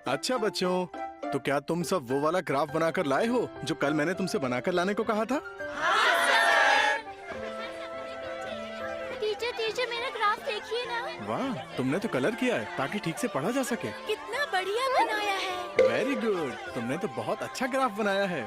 अच्छा बच्चों, तो क्या तुम सब वो वाला ग्राफ बनाकर लाए हो जो कल मैंने तुमसे बनाकर लाने को कहा था? टीचर टीचर मेरा ग्राफ देखिए ना। वाह, तुमने तो कलर किया है ताकि ठीक से पढ़ा जा सके। कितना बढ़िया बनाया है। वेरी गुड, तुमने तो बहुत अच्छा ग्राफ बनाया है।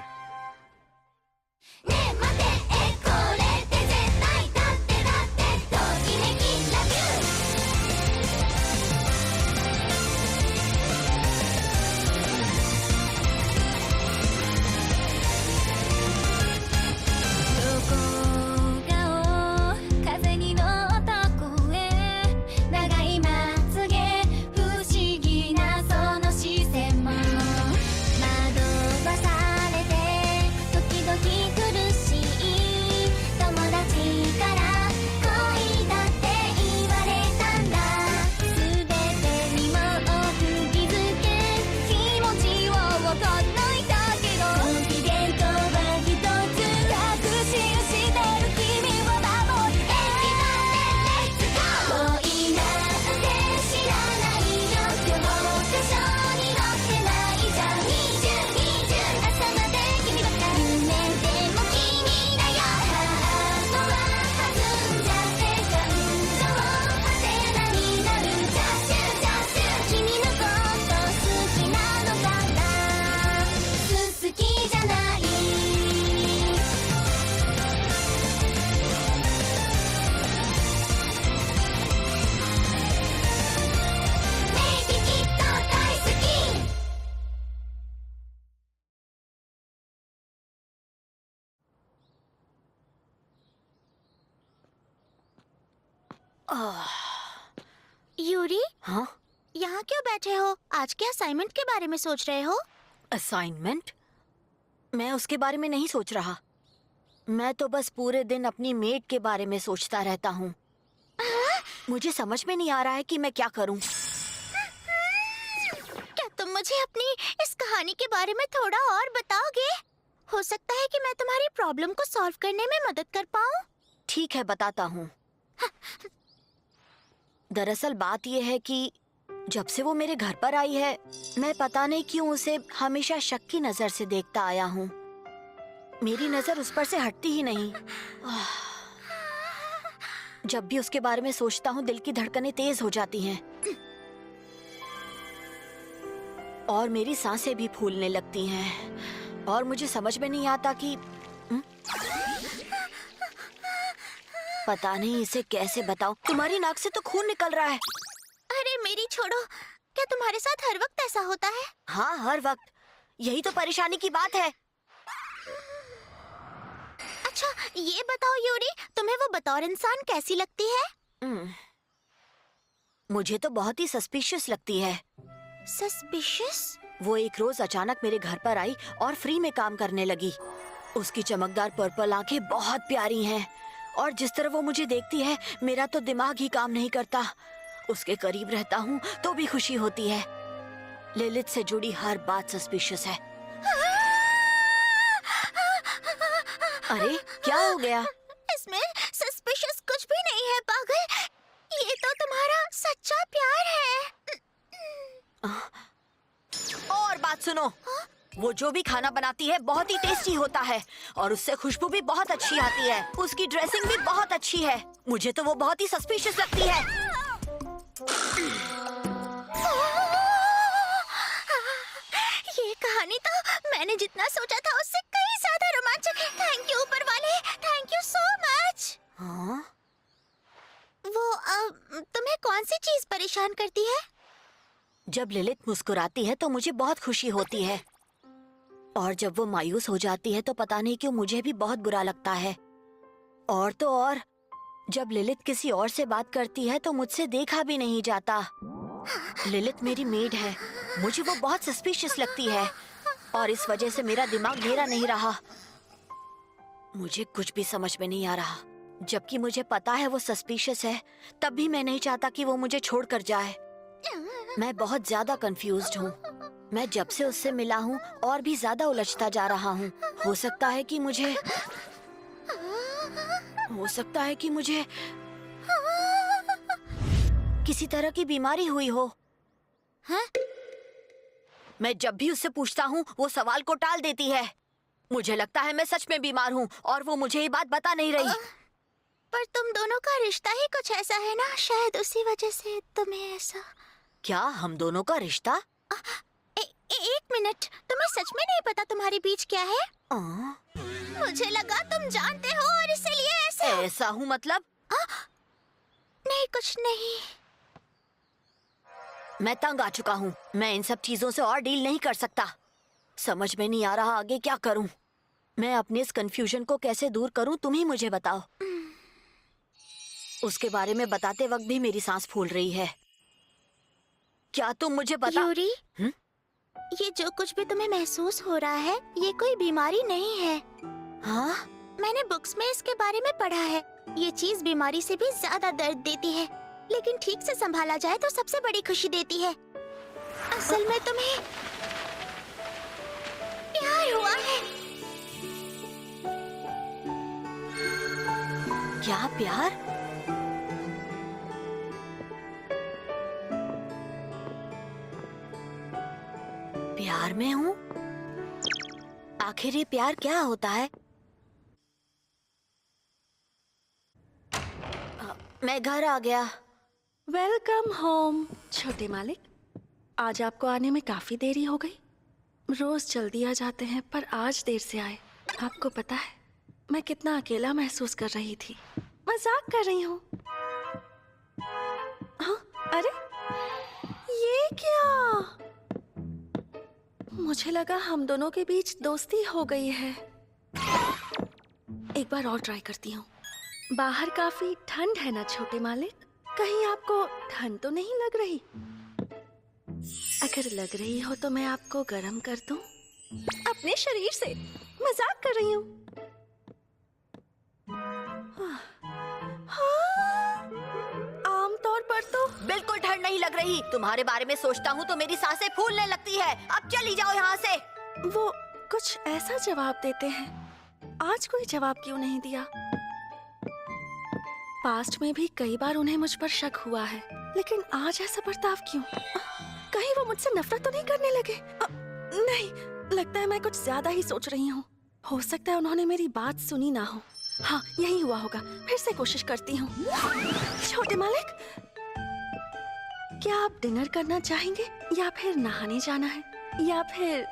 यूरी, हाँ? यहाँ क्यों बैठे हो? आज के असाइनमेंट के बारे में सोच रहे हो? असाइनमेंट? मैं उसके बारे में नहीं सोच रहा। मैं तो बस पूरे दिन अपनी मेड के बारे में सोचता रहता हूँ। मुझे समझ में नहीं आ रहा है कि मैं क्या करूँ। क्या तुम मुझे अपनी इस कहानी के बारे में थोड़ा और बताओगे? हो सकता है कि मैं तुम्हारी प्रॉब्लम को सॉल्व करने में मदद कर पाऊँ। ठीक है, बताता हूँ। दरअसल बात यह है कि जब से वो मेरे घर पर आई है, मैं पता नहीं क्यों उसे हमेशा शक की नजर से देखता आया हूँ। मेरी नजर उस पर से हटती ही नहीं। जब भी उसके बारे में सोचता हूँ, दिल की धड़कनें तेज हो जाती हैं और मेरी सांसें भी फूलने लगती हैं और मुझे समझ में नहीं आता कि पता नहीं इसे कैसे बताऊं। तुम्हारी नाक से तो खून निकल रहा है। अरे मेरी छोड़ो। क्या तुम्हारे साथ हर वक्त ऐसा होता है? हाँ, हर वक्त। यही तो परेशानी की बात है। अच्छा ये बताओ यूरी, तुम्हें वो बतौर इंसान कैसी लगती है? मुझे तो बहुत ही सस्पिशियस लगती है। सस्पिशियस? वो एक रोज अचानक मेरे घर पर आई और फ्री में काम करने लगी। उसकी चमकदार पर्पल आंखें बहुत प्यारी हैं और जिस तरह वो मुझे देखती है, मेरा तो दिमाग ही काम नहीं करता। उसके करीब रहता हूँ तो भी खुशी होती है। लिलित से जुड़ी हर बात सस्पिशियस है। अरे क्या हो गया? इसमें सस्पिशियस कुछ भी नहीं है पागल। ये तो तुम्हारा सच्चा प्यार है। और बात सुनो। वो जो भी खाना बनाती है बहुत ही टेस्टी होता है और उससे खुशबू भी बहुत अच्छी आती है। उसकी ड्रेसिंग भी बहुत अच्छी है। मुझे तो वो बहुत ही सस्पिशियस लगती है। ये कहानी तो मैंने जितना सोचा था उससे कहीं ज्यादा रोमांचक है। थैंक यू ऊपर वाले, थैंक यू सो मच। हाँ? वो तुम्हें कौन सी चीज परेशान करती है? जब लिलित मुस्कुराती है तो मुझे बहुत खुशी होती है और जब वो मायूस हो जाती है तो पता नहीं क्यों मुझे भी बहुत बुरा लगता है। और तो और जब लिलित किसी और से बात करती है तो मुझसे देखा भी नहीं जाता। लिलित मेरी मेड है, मुझे वो बहुत सस्पिशियस लगती है और इस वजह से मेरा दिमाग मेरा नहीं रहा। मुझे कुछ भी समझ में नहीं आ रहा। जबकि मुझे पता है वो सस्पिशियस है, तब भी मैं नहीं चाहता कि वो मुझे छोड़कर जाए। मैं बहुत ज्यादा कंफ्यूज्ड हूँ। मैं जब से उससे मिला हूँ और भी ज्यादा उलझता जा रहा हूँ। हो सकता है कि मुझे किसी तरह की बीमारी हुई हो। हाँ? मैं जब भी उससे पूछता हूँ वो सवाल को टाल देती है। मुझे लगता है मैं सच में बीमार हूँ और वो मुझे ये बात बता नहीं रही। पर तुम दोनों का रिश्ता ही कुछ ऐसा है ना, शायद उसी वजह से तुम्हें ऐसा। क्या हम दोनों का रिश्ता? एक मिनट, तुम्हें सच में नहीं पता तुम्हारे बीच क्या है? मुझे लगा तुम जानते हो और इसीलिए ऐसा हूँ मतलब? नहीं, कुछ नहीं। मैं तंग आ चुका हूँ। मैं इन सब चीजों से और डील नहीं कर सकता। समझ में नहीं आ रहा आगे क्या करूँ। मैं अपने इस कंफ्यूजन को कैसे दूर करूँ, तुम ही मुझे बताओ। उसके बारे में बताते वक्त भी मेरी सांस फूल रही है। क्या तुम मुझे बता? यूरी, ये जो कुछ भी तुम्हें महसूस हो रहा है, ये कोई बीमारी नहीं है। हाँ? मैंने बुक्स में इसके बारे में पढ़ा है। ये चीज बीमारी से भी ज्यादा दर्द देती है, लेकिन ठीक से संभाला जाए तो सबसे बड़ी खुशी देती है। असल में तुम्हें प्यार हुआ है। क्या प्यार? प्यार में हूँ? आखिर ये प्यार क्या होता है? मैं घर आ गया। वेलकम होम छोटे मालिक। आज आपको आने में काफी देरी हो गई। रोज जल्दी आ जाते हैं पर आज देर से आए। आपको पता है मैं कितना अकेला महसूस कर रही थी। मजाक कर रही हूँ। हाँ, अरे ये क्या? मुझे लगा हम दोनों के बीच दोस्ती हो गई है। एक बार और ट्राई करती हूँ। बाहर काफी ठंड है ना छोटे मालिक? कहीं आपको ठंड तो नहीं लग रही? अगर लग रही हो तो मैं आपको गर्म कर दूं अपने शरीर से। मजाक कर रही हूँ। आमतौर पर तो बिल्कुल ठंड नहीं लग रही। तुम्हारे बारे में सोचता हूँ तो मेरी सांसें फूलने लगती है। अब चली जाओ यहाँ से। वो कुछ ऐसा जवाब देते हैं। आज कोई जवाब क्यों नहीं दिया? पास्ट में भी कई बार उन्हें मुझ पर शक हुआ है, लेकिन आज ऐसा बर्ताव क्यों? कहीं वो मुझसे नफरत तो नहीं करने लगे? नहीं, लगता है मैं कुछ ज्यादा ही सोच रही हूँ। हो सकता है उन्होंने मेरी बात सुनी ना हो। हाँ, यही हुआ होगा। फिर से कोशिश करती हूँ। छोटे मालिक, क्या आप डिनर करना चाहेंगे या फिर नहाने जाना है या फिर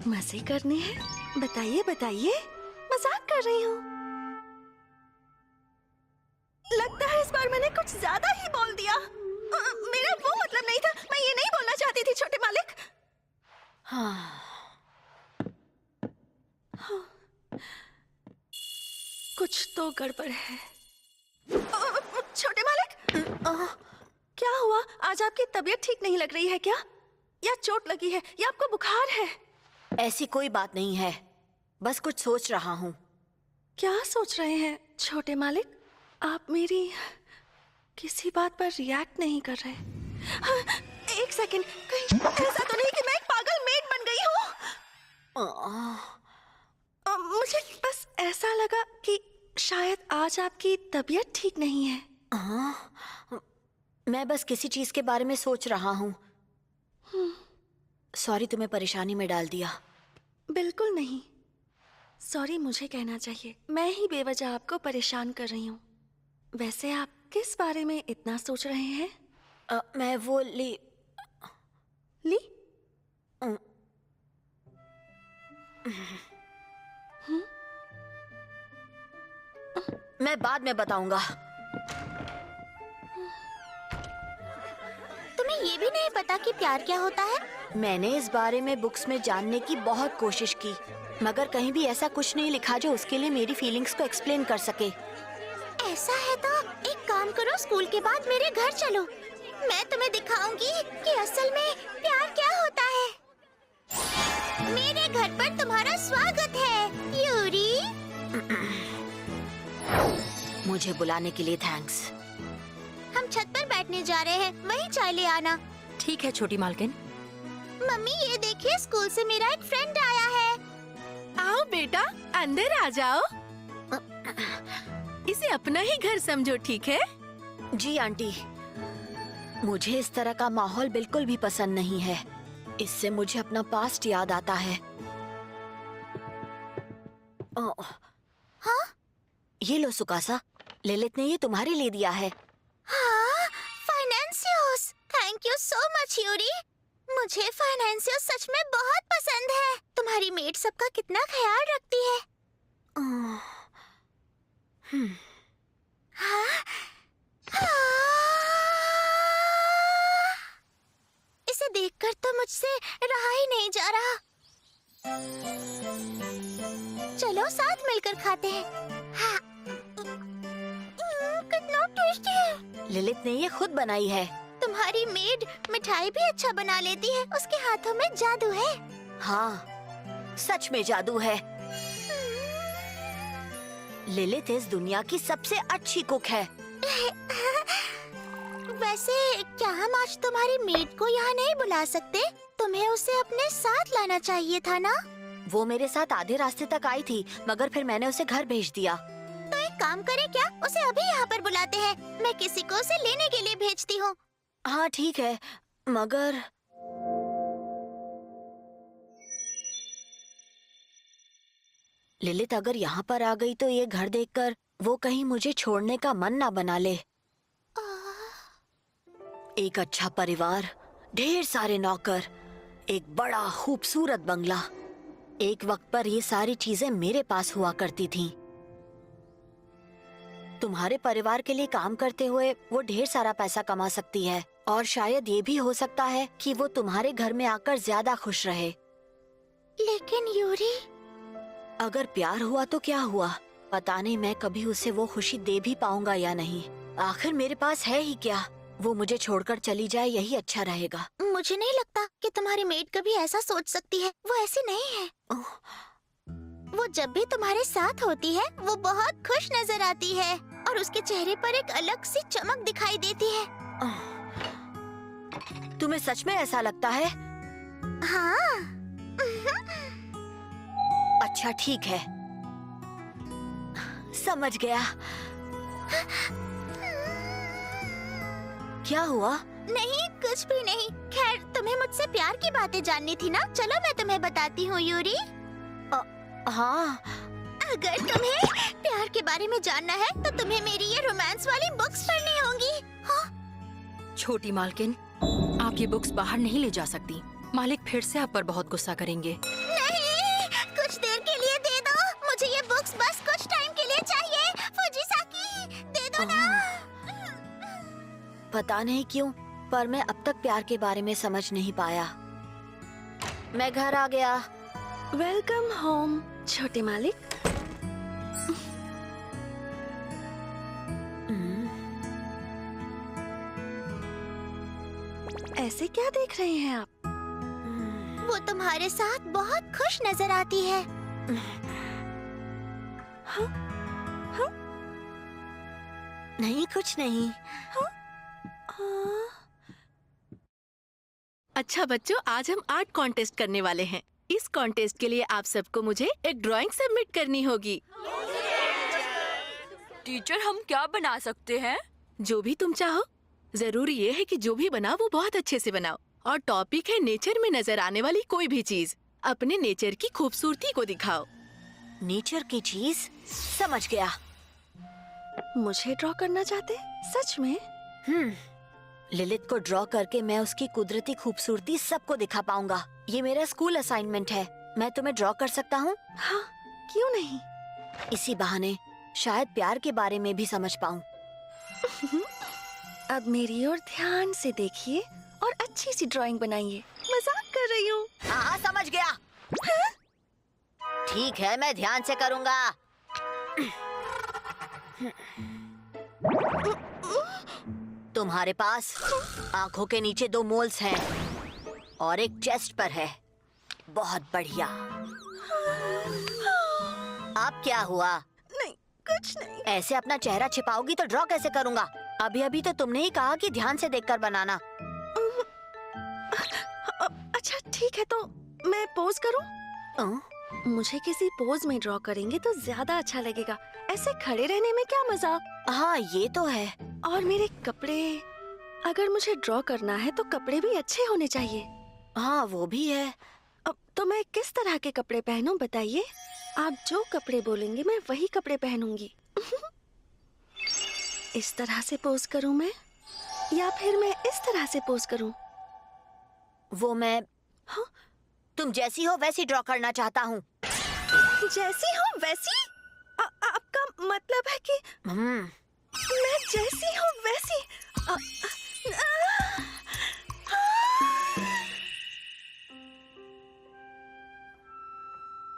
मजे करने हैं? बताइए बताइए। मजाक कर रही हूँ। लगता है इस बार मैंने कुछ ज्यादा ही बोल दिया। मेरा वो मतलब नहीं था। मैं ये नहीं बोलना चाहती थी छोटे मालिक। हाँ। कुछ तो गड़बड़ है। छोटे मालिक, क्या हुआ? आज आपकी तबीयत ठीक नहीं लग रही है क्या? या चोट लगी है या आपको बुखार है? ऐसी कोई बात नहीं है, बस कुछ सोच रहा हूँ। क्या सोच रहे हैं छोटे मालिक? आप मेरी किसी बात पर रिएक्ट नहीं कर रहे। हाँ, एक सेकंड, कहीं ऐसा तो नहीं कि मैं एक पागल मेड बन गई हूँ? मुझे बस ऐसा लगा कि शायद आज आपकी तबीयत ठीक नहीं है। मैं बस किसी चीज के बारे में सोच रहा हूँ। सॉरी, तुम्हें परेशानी में डाल दिया। बिल्कुल नहीं, सॉरी मुझे कहना चाहिए। मैं ही बेवजह आपको परेशान कर रही हूँ। वैसे आप किस बारे में इतना सोच रहे हैं? मैं वो ली मैं बाद में बताऊंगा। तुम्हें ये भी नहीं पता कि प्यार क्या होता है? मैंने इस बारे में बुक्स में जानने की बहुत कोशिश की, मगर कहीं भी ऐसा कुछ नहीं लिखा जो उसके लिए मेरी फीलिंग्स को एक्सप्लेन कर सके। ऐसा है तो एक काम करो, स्कूल के बाद मेरे घर चलो। मैं तुम्हें दिखाऊंगी कि असल में प्यार क्या होता है। मेरे घर पर तुम्हारा स्वागत है यूरी। मुझे बुलाने के लिए थैंक्स। हम छत पर बैठने जा रहे हैं, वहीं चाय ले आना। ठीक है छोटी मालकिन। मम्मी ये देखिए, स्कूल से मेरा एक फ्रेंड आया है। आओ बेटा, अंदर आ जाओ। इसे अपना ही घर समझो, ठीक है? जी आंटी। मुझे इस तरह का माहौल बिल्कुल भी पसंद नहीं है। इससे मुझे अपना पास्ट याद आता है। हाँ? ये लो सुकासा, ललित ने ये तुम्हारे लिए दिया है। हाँ, फाइनेंसियोस, thank you so much Yuri. मुझे फाइनेंसियोस सच में बहुत पसंद है। तुम्हारी मेड सबका कितना ख्याल रखती है। हाँ? हाँ? इसे देखकर तो मुझसे रहा ही नहीं जा रहा। चलो साथ मिलकर खाते हैं। हाँ। कितना टेस्टी है। ललित ने ये खुद बनाई है। तुम्हारी मेड मिठाई भी अच्छा बना लेती है। उसके हाथों में जादू है। हाँ, सच में जादू है। ललित इस दुनिया की सबसे अच्छी कुक है। वैसे क्या हम आज तुम्हारी मेड को यहाँ नहीं बुला सकते? तुम्हें उसे अपने साथ लाना चाहिए था ना? वो मेरे साथ आधे रास्ते तक आई थी, मगर फिर मैंने उसे घर भेज दिया। तो एक काम करें क्या? उसे अभी यहाँ पर बुलाते हैं। मैं किसी को उसे लेने के लिए भेजती हूँ। हाँ ठीक है, मगर ललित अगर यहाँ पर आ गई तो ये घर देखकर वो कहीं मुझे छोड़ने का मन ना बना ले। एक अच्छा परिवार, ढेर सारे नौकर, एक बड़ा खूबसूरत बंगला। एक वक्त पर ये सारी चीजें मेरे पास हुआ करती थीं। तुम्हारे परिवार के लिए काम करते हुए वो ढेर सारा पैसा कमा सकती है, और शायद ये भी हो सकता है कि वो तुम्हारे घर में आकर ज्यादा खुश रहे। लेकिन यूरी, अगर प्यार हुआ तो क्या हुआ, पता नहीं मैं कभी उसे वो खुशी दे भी पाऊंगा या नहीं। आखिर मेरे पास है ही क्या? वो मुझे छोड़कर चली जाए यही अच्छा रहेगा। मुझे नहीं लगता कि तुम्हारी मेड कभी ऐसा सोच सकती है। वो ऐसी नहीं है। वो जब भी तुम्हारे साथ होती है वो बहुत खुश नजर आती है, और उसके चेहरे पर एक अलग सी चमक दिखाई देती है। तुम्हें सच में ऐसा लगता है? हाँ। अच्छा ठीक है, समझ गया। क्या हुआ? नहीं, कुछ भी नहीं। खैर, तुम्हें मुझसे प्यार की बातें जाननी थी ना? चलो मैं तुम्हें बताती हूँ यूरी। हाँ। अगर तुम्हें प्यार के बारे में जानना है तो तुम्हें मेरी ये रोमांस वाली बुक्स पढ़नी होंगी। हाँ? छोटी मालकिन, आप ये बुक्स बाहर नहीं ले जा सकती। मालिक फिर से आप पर बहुत गुस्सा करेंगे। नहीं, कुछ देर के लिए दे दो। मुझे ये बुक्स बस कुछ टाइम के लिए चाहिए। फुजिसाकी, दे दो ना। पता नहीं क्यों, पर मैं अब तक प्यार के बारे में समझ नहीं पाया। मैं घर आ गया। वेलकम होम छोटे मालिक। ऐसे क्या देख रहे हैं आप? वो तुम्हारे साथ बहुत खुश नजर आती है। हाँ? हाँ? नहीं, कुछ नहीं। हाँ? अच्छा बच्चों, आज हम आर्ट कॉन्टेस्ट करने वाले हैं। इस कॉन्टेस्ट के लिए आप सबको मुझे एक ड्राइंग सबमिट करनी होगी। टीचर, हम क्या बना सकते हैं? जो भी तुम चाहो। जरूरी ये है कि जो भी बनाओ वो बहुत अच्छे से बनाओ, और टॉपिक है नेचर में नजर आने वाली कोई भी चीज। अपने नेचर की खूबसूरती को दिखाओ। नेचर की चीज? समझ गया। मुझे ड्रॉ करना चाहते? सच में? ललित को ड्रॉ करके मैं उसकी कुदरती खूबसूरती सबको दिखा पाऊंगा। ये मेरा स्कूल असाइनमेंट है। मैं तुम्हें ड्रॉ कर सकता हूँ? हाँ, क्यों नहीं? इसी बहाने शायद प्यार के बारे में भी समझ पाऊँ। अब मेरी ओर ध्यान से देखिए और अच्छी सी ड्राइंग बनाइए। मजाक कर रही हूँ। हाँ, समझ गया। ठीक है, मैं ध्यान से करूँगा। तुम्हारे पास आंखों के नीचे 2 मोल्स हैं और एक चेस्ट पर है। बहुत बढ़िया। अब क्या हुआ? नहीं, कुछ नहीं। ऐसे अपना चेहरा छिपाओगी तो ड्रॉ कैसे करूँगा? अभी अभी तो तुमने ही कहा कि ध्यान से देखकर बनाना। अच्छा ठीक है, तो मैं पोज करूं? मुझे किसी पोज में ड्रॉ करेंगे तो ज्यादा अच्छा लगेगा। ऐसे खड़े रहने में क्या मजा? हाँ, ये तो है। और मेरे कपड़े अगर मुझे ड्रॉ करना है तो कपड़े भी अच्छे होने चाहिए। हाँ वो भी है। अब तो मैं किस तरह के कपड़े पहनूं बताइए। आप जो कपड़े बोलेंगे मैं वही कपड़े पहनूंगी। इस तरह से पोज करूं मैं, या फिर मैं इस तरह से पोज करूं? वो मैं हाँ? तुम जैसी हो वैसी ड्रॉ करना चाहता हूँ। जैसी हूँ वैसी? आपका मतलब है कि मैं जैसी हूँ वैसी?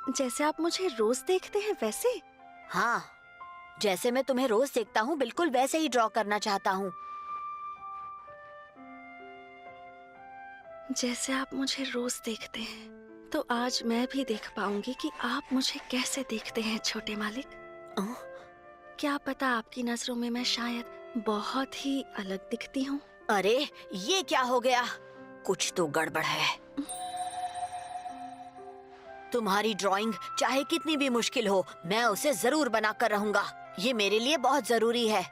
जैसे आप मुझे रोज देखते हैं वैसे? हाँ, जैसे मैं तुम्हें रोज देखता हूँ बिल्कुल वैसे ही ड्रॉ करना चाहता हूँ। जैसे आप मुझे रोज देखते हैं तो आज मैं भी देख पाऊंगी कि आप मुझे कैसे देखते हैं छोटे मालिक। क्या पता आपकी नजरों में मैं शायद बहुत ही अलग दिखती हूँ। अरे ये क्या हो गया? कुछ तो गड़बड़ है। तुम्हारी ड्राइंग चाहे कितनी भी मुश्किल हो, मैं उसे जरूर बनाकर रहूंगा। ये मेरे लिए बहुत जरूरी है।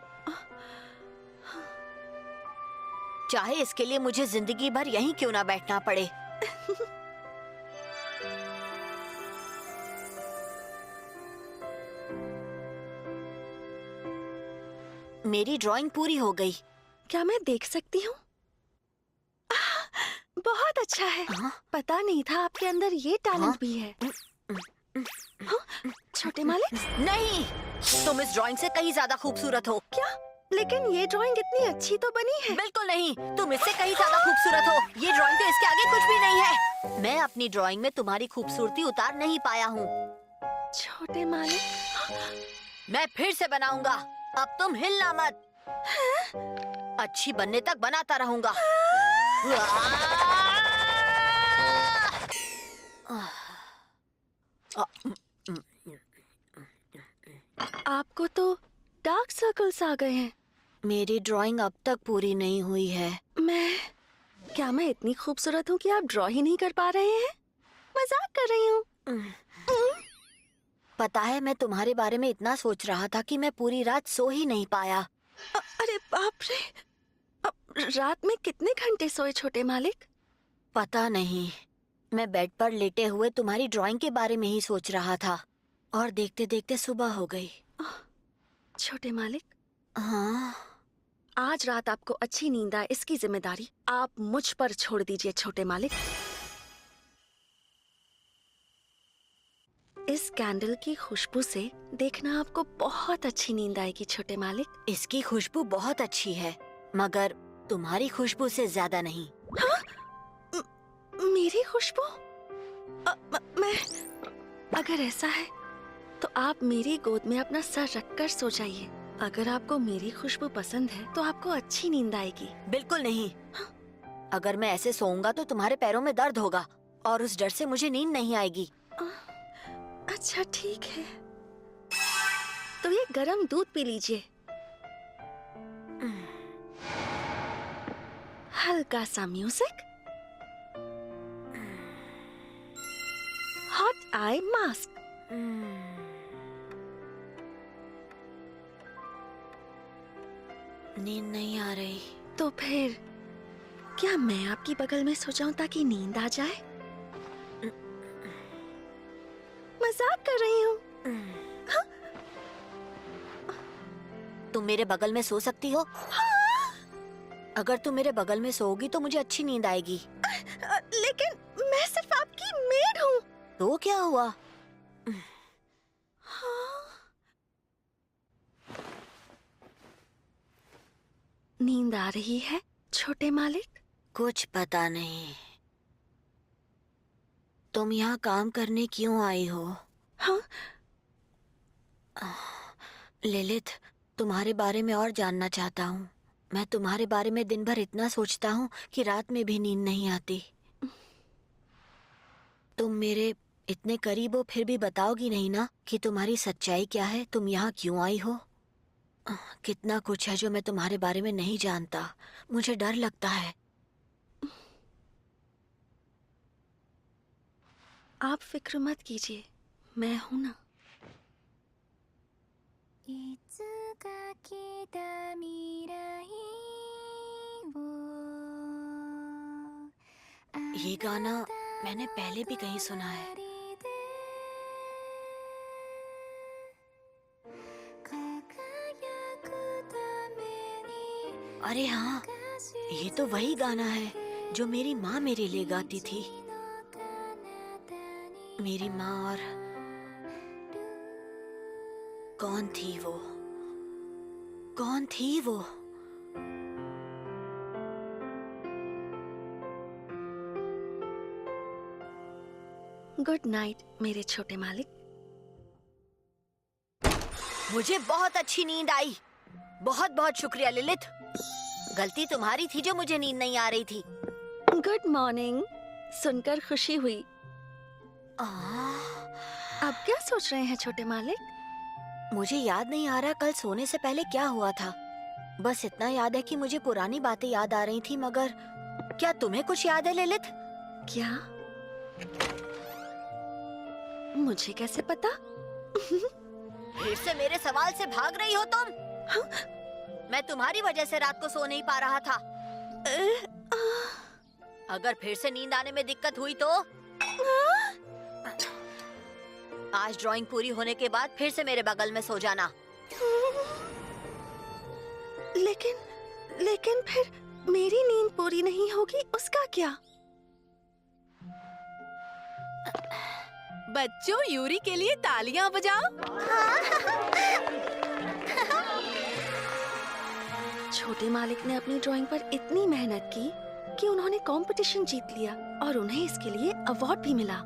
चाहे इसके लिए मुझे जिंदगी भर यहीं क्यों ना बैठना पड़े। मेरी ड्राइंग पूरी हो गई। क्या मैं देख सकती हूँ? बहुत अच्छा है। हाँ? पता नहीं था आपके अंदर ये टैलेंट हाँ? भी है। हाँ? छोटे मालिक? नहीं, तुम इस ड्राइंग से कहीं ज्यादा खूबसूरत हो। क्या? लेकिन ये ड्राइंग इतनी अच्छी तो बनी है। बिल्कुल नहीं, तुम इससे कहीं ज्यादा खूबसूरत हो। ये ड्राइंग तो इसके आगे कुछ भी नहीं है। मैं अपनी ड्राइंग में तुम्हारी खूबसूरती उतार नहीं पाया हूँ। छोटे मालिक? मैं फिर से बनाऊंगा। अब तुम हिलना मत। अच्छी बनने तक बनाता रहूंगा। आपको तो डार्क सर्कल्स आ गए हैं। मेरी ड्राइंग अब तक पूरी नहीं हुई है। क्या मैं इतनी खूबसूरत हूँ कि आप ड्रॉ ही नहीं कर पा रहे हैं? मजाक कर रही हूँ। पता है, मैं तुम्हारे बारे में इतना सोच रहा था कि मैं पूरी रात सो ही नहीं पाया। अरे बाप रे! रात में कितने घंटे सोए छोटे मालिक? पता नहीं, मैं बेड पर लेटे हुए तुम्हारी ड्राइंग के बारे में ही सोच रहा था और देखते देखते सुबह हो गई। छोटे मालिक, हाँ? आज रात आपको अच्छी नींद आए इसकी जिम्मेदारी आप मुझ पर छोड़ दीजिए छोटे मालिक। इस कैंडल की खुशबू से देखना आपको बहुत अच्छी नींद आएगी छोटे मालिक। इसकी खुशबू बहुत अच्छी है, मगर तुम्हारी खुशबू से ज्यादा नहीं। हाँ? मेरी खुशबू? मैं अगर ऐसा है तो आप मेरी गोद में अपना सर रखकर सो जाइए। अगर आपको मेरी खुशबू पसंद है तो आपको अच्छी नींद आएगी। बिल्कुल नहीं। हाँ? अगर मैं ऐसे सोऊंगा तो तुम्हारे पैरों में दर्द होगा और उस डर से मुझे नींद नहीं आएगी। अच्छा ठीक है, तो ये गरम दूध पी लीजिए। हल्का सा म्यूजिक, हॉट आई मास्क। नींद नहीं आ रही। तो फिर क्या मैं आपकी बगल में सो जाऊं ताकि नींद आ जाए? मजाक कर रही हूँ। तुम मेरे बगल में सो सकती हो? अगर तुम मेरे बगल में सोओगी तो मुझे अच्छी नींद आएगी। लेकिन मैं सिर्फ आपकी मेड हूँ। तो क्या हुआ? नींद आ रही है छोटे मालिक? कुछ पता नहीं। तुम यहाँ काम करने क्यों आई हो? हाँ? लिलिथ, तुम्हारे बारे में और जानना चाहता हूँ। मैं तुम्हारे बारे में दिन भर इतना सोचता हूँ कि रात में भी नींद नहीं आती। तुम मेरे इतने करीब हो फिर भी बताओगी नहीं ना कि तुम्हारी सच्चाई क्या है? तुम यहाँ क्यों आई हो? कितना कुछ है जो मैं तुम्हारे बारे में नहीं जानता। मुझे डर लगता है। आप फिक्र मत कीजिए, मैं हूं ना। いつか来た未来を ये गाना मैंने पहले भी कहीं सुना है। अरे हाँ, ये तो वही गाना है जो मेरी माँ मेरे लिए गाती थी। मेरी माँ और कौन थी वो? कौन थी वो? गुड नाइट मेरे छोटे मालिक। मुझे बहुत अच्छी नींद आई। बहुत बहुत शुक्रिया लिलित। गलती तुम्हारी थी जो मुझे नींद नहीं आ रही थी। गुड मॉर्निंग, सुनकर खुशी हुई। अब क्या सोच रहे हैं छोटे मालिक? मुझे याद नहीं आ रहा कल सोने से पहले क्या हुआ था। बस इतना याद है कि मुझे पुरानी बातें याद आ रही थी, मगर क्या तुम्हें कुछ याद है लिलित? क्या? मुझे कैसे पता? फिर से मेरे सवाल से भाग रही हो तुम? मैं तुम्हारी वजह से रात को सो नहीं पा रहा था। अगर फिर से नींद आने में दिक्कत हुई तो आज ड्राइंग पूरी होने के बाद फिर से मेरे बगल में सो जाना। लेकिन फिर मेरी नींद पूरी नहीं होगी, उसका क्या? बच्चों, यूरी के लिए तालियां बजाओ। छोटे मालिक ने अपनी ड्राइंग पर इतनी मेहनत की कि उन्होंने कंपटीशन जीत लिया और उन्हें इसके लिए अवार्ड भी मिला।